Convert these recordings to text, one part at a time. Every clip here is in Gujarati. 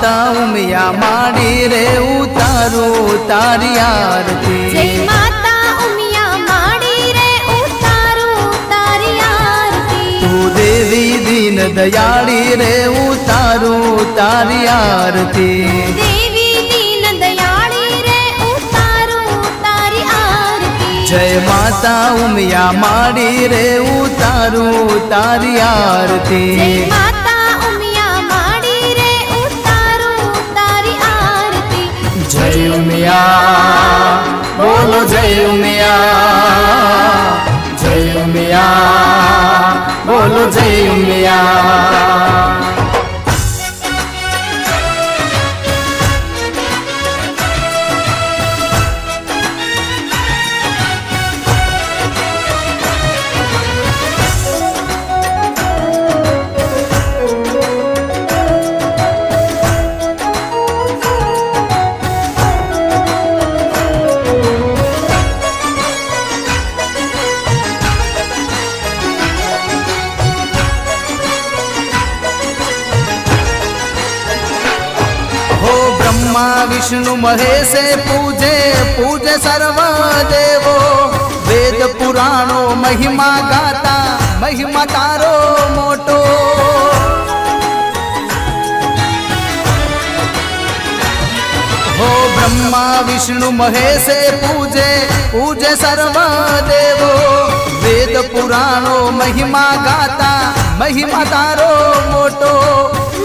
માતા ઉમિયા માડી રે ઉતારું તારી આરતી જય માતા ઉમિયા માડી રે ઉતારું તારી આરતી તું દેવી દીન દયાળી રે ઉતારું તારી આરતી દેવી દીન દયાળી રે ઉતારું તારી આરતી જય માતા ઉમિયા માડી રે ઉતારું તારી આરતી જય માતા ઉમિયા માડી રે ઉતારું તારી આરતી જય ઉમિયા બોલો જય ઉમિયા જય ઉમિયા બોલો જય ઉમિયા ब्रह्मा विष्णु महेशे पूजे पूजे सर्व देवो वेद पुराणो महिमा गाता महिमा तारो मोटो हो ब्रह्मा विष्णु महेशे पूजे पूजे सर्व देवो वेद पुराणो महिमा गाता महिमा तारो मोटो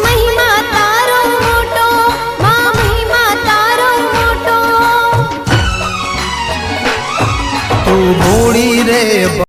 महिमा तारो मोटो मां महिमा तारो मोटो तू भोड़ी रे